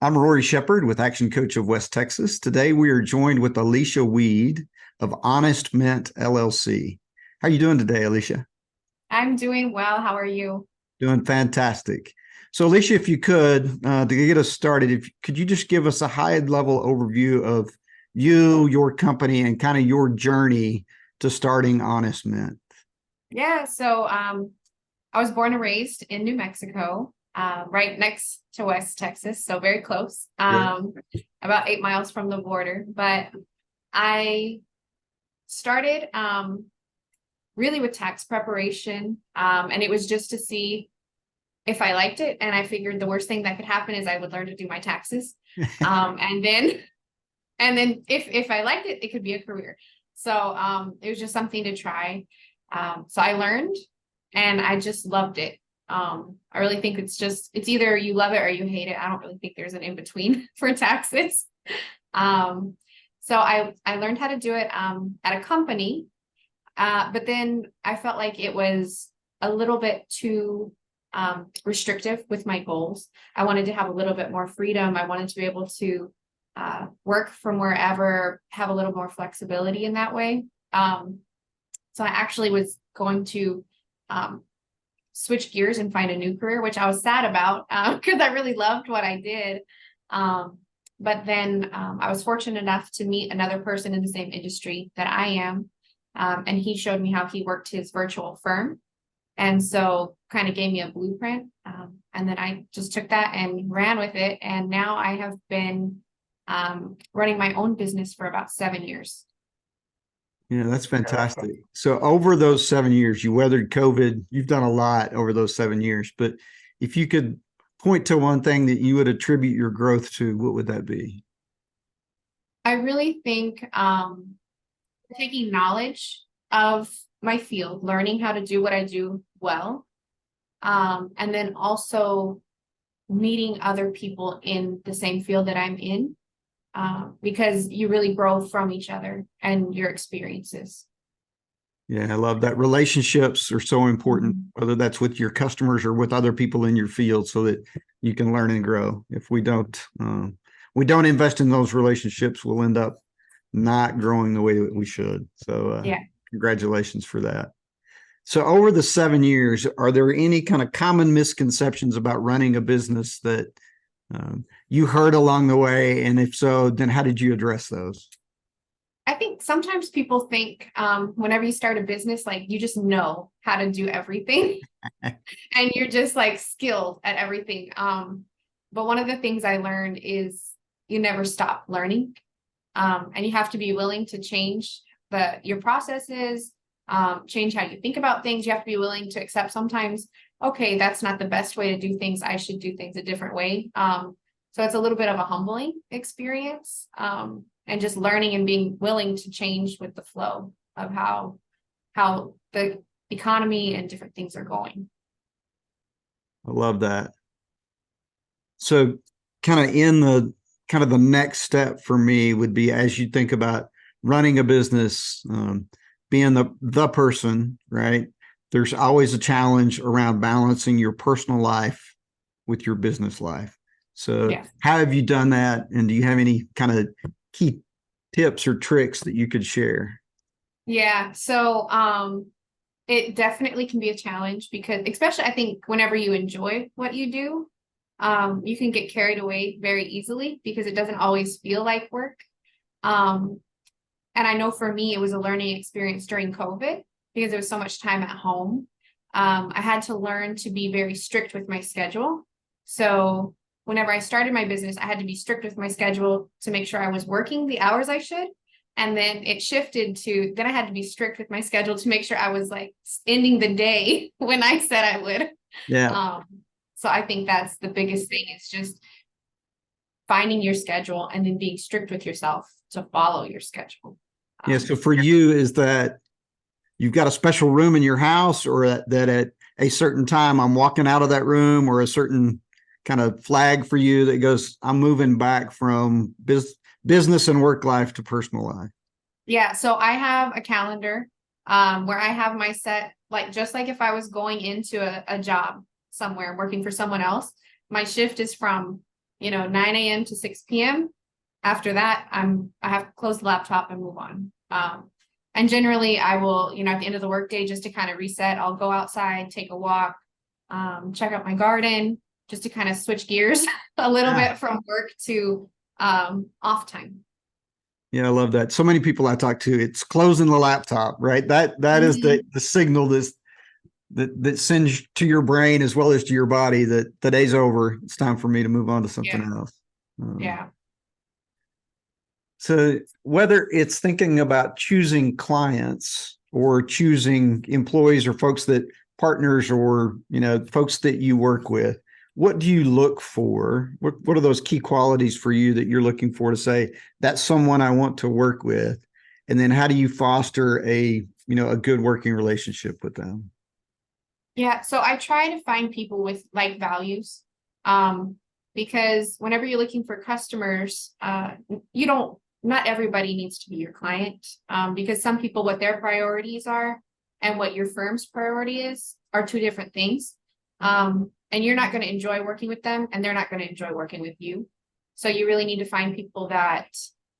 I'm Rory Shepard with Action Coach of West Texas. Today we are joined with Alicia Weed of Honest Mint LLC. How are you doing today, Alicia? I'm doing well. How are you? Doing fantastic. So, Alicia, if you could, to get us started, if could you just give us a high-level overview of you, your company, and kind of your journey to starting Honest Mint? Yeah, I was born and raised in New Mexico, right next to West Texas, so very close, Yeah. about 8 miles from the border. But I started really with tax preparation, and it was just to see if I liked it. And I figured the worst thing that could happen is I would learn to do my taxes, and then if I liked it, it could be a career. So it was just something to try. So I learned and I just loved it. I really think it's either you love it or you hate it. I don't really think there's an in between for taxes. So I learned how to do it at a company, but then I felt like it was a little bit too restrictive with my goals. I wanted to have a little bit more freedom. I wanted to be able to work from wherever, have a little more flexibility in that way. So I actually was going to switch gears and find a new career, which I was sad about because I really loved what I did. But then I was fortunate enough to meet another person in the same industry that I am. And he showed me how he worked his virtual firm. And so kind of gave me a blueprint. And then I just took that and ran with it. And now I have been running my own business for about 7 years. Yeah, that's fantastic. So over those 7 years, you weathered COVID. You've done a lot over those 7 years. But if you could point to one thing that you would attribute your growth to, what would that be? I really think taking knowledge of my field, learning how to do what I do well, and then also meeting other people in the same field that I'm in, because you really grow from each other and your experiences. Yeah, I love that. Relationships are so important, Mhm. whether that's with your customers or with other people in your field, so that you can learn and grow. If we don't invest in those relationships, we'll end up not growing the way that we should. So, Yeah. congratulations for that. So, over the 7 years, are there any kind of common misconceptions about running a business that you heard along the way? And if so, then how did you address those? I think sometimes people think whenever you start a business, like you just know how to do everything and you're just like skilled at everything. But one of the things I learned is you never stop learning. And you have to be willing to change your processes, change how you think about things. You have to be willing to accept sometimes, okay, that's not the best way to do things. I should do things a different way. So it's a little bit of a humbling experience, and just learning and being willing to change with the flow of how the economy and different things are going. I love that. So, kind of the next step for me would be, as you think about running a business, being the person, right? There's always a challenge around balancing your personal life with your business life. So, Yeah. how have you done that? And do you have any kind of key tips or tricks that you could share? Yeah. So it definitely can be a challenge because especially I think whenever you enjoy what you do, you can get carried away very easily because it doesn't always feel like work. Um, and I know for me, it was a learning experience during COVID because there was so much time at home. I had to learn to be very strict with my schedule. So whenever I started my business, I had to be strict with my schedule to make sure I was working the hours I should. And then it shifted to, then I had to be strict with my schedule to make sure I was like ending the day when I said I would. Yeah. Um, so I think that's the biggest thing is just finding your schedule and then being strict with yourself to follow your schedule. Yeah. So for you, is that you've got a special room in your house, or that at a certain time I'm walking out of that room, or a certain kind of flag for you that goes, I'm moving back from business and work life to personal life? Yeah, so I have a calendar where I have my set, like just like if I was going into a job somewhere working for someone else, my shift is from 9 a.m. to 6 p.m. After that, I have to close the laptop and move on. And generally I will, at the end of the workday, just to kind of reset, I'll go outside, take a walk, check out my garden, just to kind of switch gears a little bit from work to off time. Yeah, I love that. So many people I talk to, it's closing the laptop, right? That is the signal that sends to your brain as well as to your body that the day's over. It's time for me to move on to something else. Yeah. So whether it's thinking about choosing clients or choosing employees or folks that partners or, folks that you work with, what do you look for? What are those key qualities for you that you're looking for to say that's someone I want to work with? And then how do you foster a good working relationship with them? Yeah. So I try to find people with like values. Because whenever you're looking for customers, not everybody needs to be your client. Because some people, what their priorities are and what your firm's priority is are two different things. And you're not going to enjoy working with them and they're not going to enjoy working with you. So you really need to find people that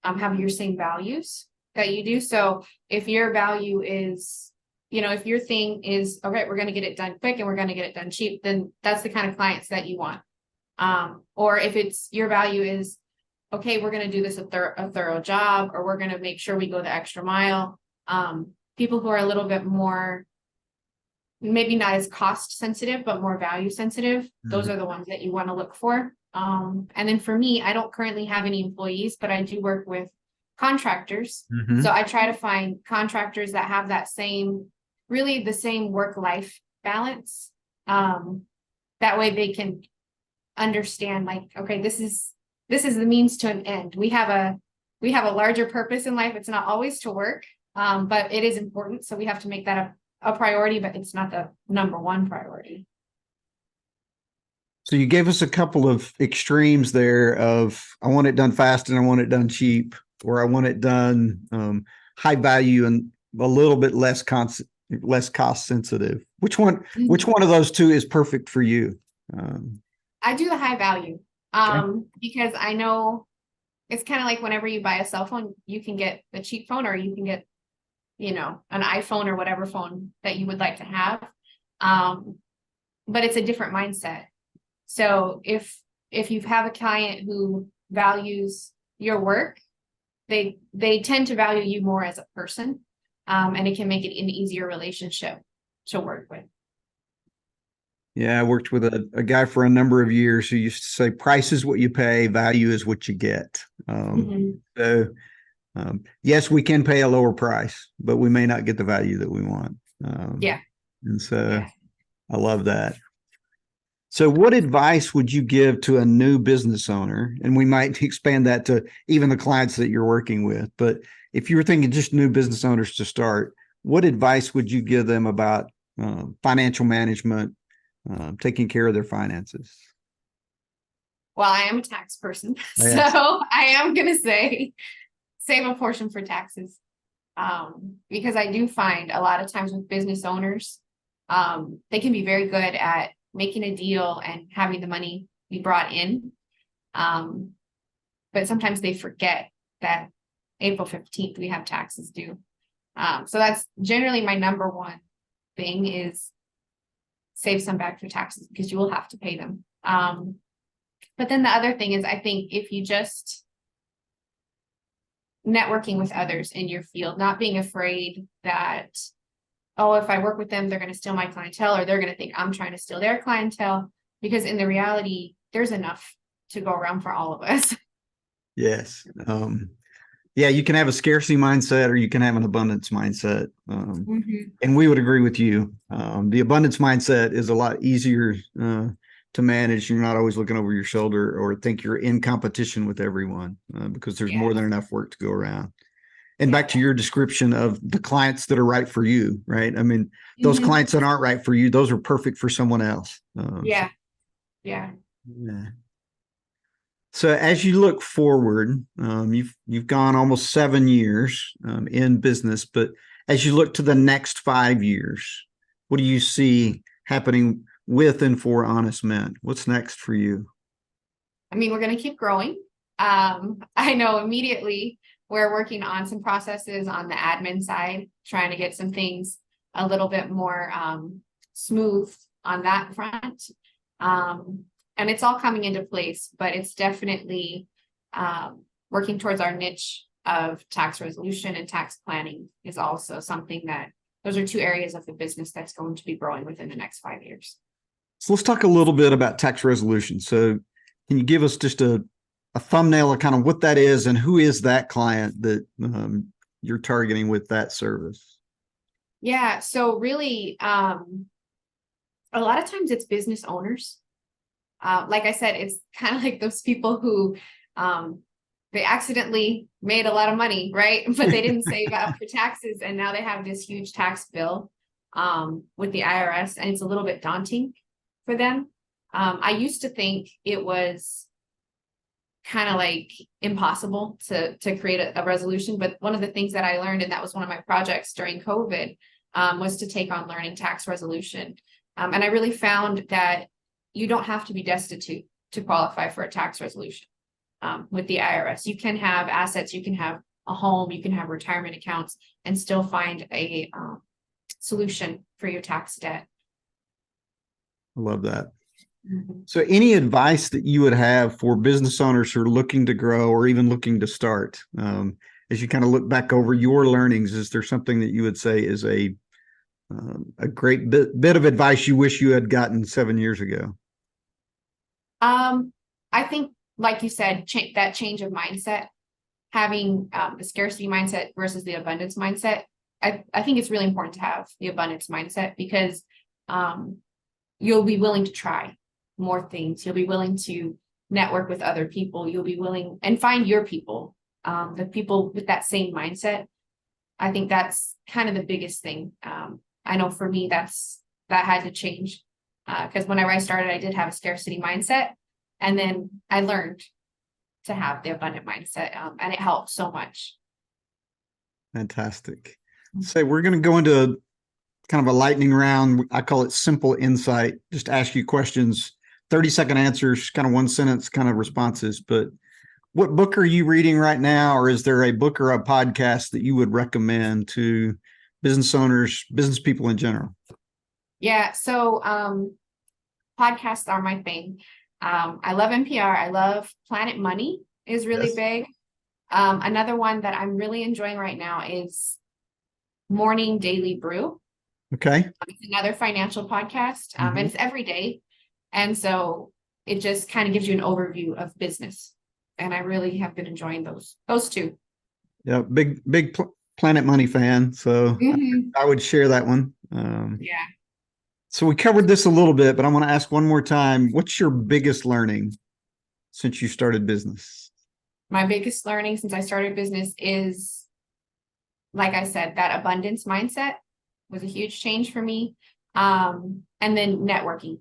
have your same values that you do. So if your value is, if your thing is, okay, we're going to get it done quick and we're going to get it done cheap, then that's the kind of clients that you want. Or if it's your value is, okay, we're going to do this a thorough job, or we're going to make sure we go the extra mile. People who are a little bit more, maybe not as cost sensitive, but more value sensitive. Those are the ones that you want to look for. And then for me, I don't currently have any employees, but I do work with contractors. So I try to find contractors that have that really the same work-life balance. That way they can understand, like, okay, this is the means to an end. We have a larger purpose in life. It's not always to work, but it is important. So we have to make that a priority, but it's not the number one priority. So you gave us a couple of extremes there of I want it done fast and I want it done cheap, or I want it done high value and a little bit less cost sensitive. Which one of those two is perfect for you? I do the high value because I know it's kind of like whenever you buy a cell phone, you can get a cheap phone or you can get, an iPhone or whatever phone that you would like to have. But it's a different mindset. So if you have a client who values your work, they tend to value you more as a person, and it can make it an easier relationship to work with. Yeah, I worked with a guy for a number of years who used to say, price is what you pay, value is what you get. So yes, we can pay a lower price, but we may not get the value that we want. And so I love that. So what advice would you give to a new business owner? And we might expand that to even the clients that you're working with. But if you were thinking just new business owners to start, what advice would you give them about financial management, taking care of their finances? Well, I am a tax person, so I am going to say save a portion for taxes, because I do find a lot of times with business owners, they can be very good at making a deal and having the money be brought in. But sometimes they forget that April 15th, we have taxes due. So that's generally my number one thing is save some back for taxes because you will have to pay them. But then the other thing is, I think if you just networking with others in your field, not being afraid that, oh, if I work with them, they're going to steal my clientele, or they're going to think I'm trying to steal their clientele, because in the reality, there's enough to go around for all of us. Yes. Yeah, you can have a scarcity mindset or you can have an abundance mindset. And we would agree with you. The abundance mindset is a lot easier to manage. You're not always looking over your shoulder or think you're in competition with everyone because there's more than enough work to go around. And back to your description of the clients that are right for you, right? I mean, those clients that aren't right for you, those are perfect for someone else. Yeah. So as you look forward, you've gone almost 7 years in business, but as you look to the next 5 years, what do you see happening with and for Honest Men? What's next for you? I mean, we're going to keep growing. I know immediately we're working on some processes on the admin side, trying to get some things a little bit more smooth on that front. And it's all coming into place, but it's definitely working towards our niche of tax resolution and tax planning is also something that those are two areas of the business that's going to be growing within the next 5 years. So let's talk a little bit about tax resolution. So can you give us just a thumbnail of kind of what that is and who is that client that you're targeting with that service? Yeah, so really, a lot of times it's business owners. Like I said, it's kind of like those people who they accidentally made a lot of money, right? But they didn't save up for taxes, and now they have this huge tax bill with the IRS, and it's a little bit daunting for them. I used to think it was kind of like impossible to create a resolution, but one of the things that I learned, and that was one of my projects during COVID, was to take on learning tax resolution. And I really found that you don't have to be destitute to qualify for a tax resolution with the IRS. You can have assets, you can have a home, you can have retirement accounts, and still find a solution for your tax debt. I love that. Mm-hmm. So any advice that you would have for business owners who are looking to grow or even looking to start, as you kind of look back over your learnings, is there something that you would say is a great bit of advice you wish you had gotten 7 years ago? I think, like you said, that change of mindset, having the scarcity mindset versus the abundance mindset. I think it's really important to have the abundance mindset because you'll be willing to try more things. You'll be willing to network with other people. You'll be willing and find your people, the people with that same mindset. I think that's kind of the biggest thing. I know for me, that had to change because whenever I started, I did have a scarcity mindset, and then I learned to have the abundant mindset, and it helped so much. Fantastic. So we're going to go into kind of a lightning round. I call it simple insight. Just ask you questions, 30-second answers, kind of one sentence kind of responses. But what book are you reading right now? Or is there a book or a podcast that you would recommend to business owners, business people in general? Yeah. So podcasts are my thing. I love NPR. I love Planet Money is really big. Another one that I'm really enjoying right now is Morning Daily Brew. Okay. It's another financial podcast, and it's every day. And so it just kind of gives you an overview of business. And I really have been enjoying those two. Yeah, big Planet Money fan. So I would share that one. Yeah. So we covered this a little bit, but I want to ask one more time. What's your biggest learning since you started business? My biggest learning since I started business is, like I said, that abundance mindset was a huge change for me. And then networking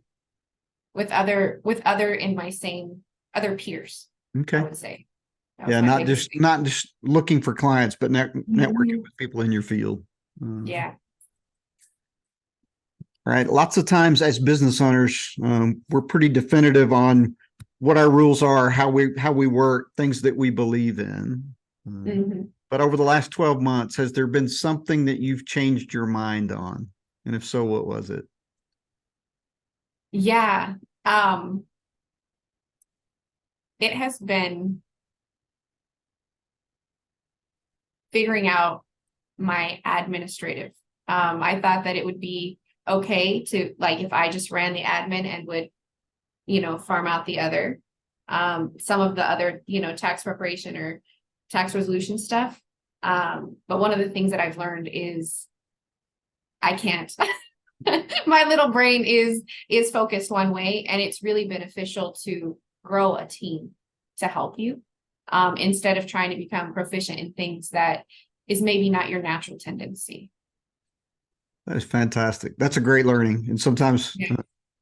with other in my same other peers. Okay. I would say. Yeah, not just looking for clients, but networking with people in your field. Yeah. Right. Lots of times as business owners, we're pretty definitive on what our rules are, how we work, things that we believe in. But over the last 12 months, has there been something that you've changed your mind on? And if so, what was it? Yeah. It has been figuring out my administrative. I thought that it would be okay to, like, if I just ran the admin and would, farm out the other, some of the other, tax preparation or tax resolution stuff. But one of the things that I've learned is I can't. My little brain is focused one way, and it's really beneficial to grow a team to help you instead of trying to become proficient in things that is maybe not your natural tendency. That is fantastic. That's a great learning. And sometimes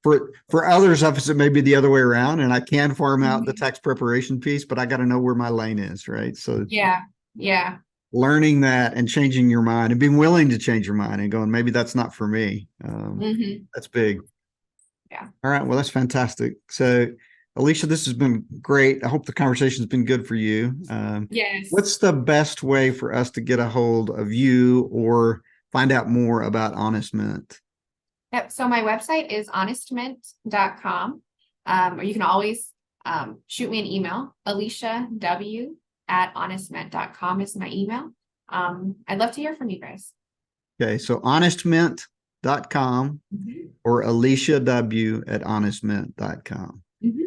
for others of us, it may be the other way around, and I can farm out the tax preparation piece, but I got to know where my lane is, right? So yeah. Learning that and changing your mind and being willing to change your mind and going, maybe that's not for me. That's big. Yeah. All right. Well, that's fantastic. So Alicia, this has been great. I hope the conversation's been good for you. Yes. What's the best way for us to get a hold of you or find out more about Honest Mint? Yep. So my website is honestmint.com. Or you can always shoot me an email. AliciaW@honestmint.com is my email. I'd love to hear from you guys. Okay, so honestmint.com Mhm. or aliciaw@honestmint.com. Mhm.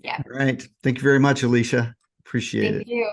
Yeah. All right. Thank you very much, Alicia. Appreciate Thank it. you.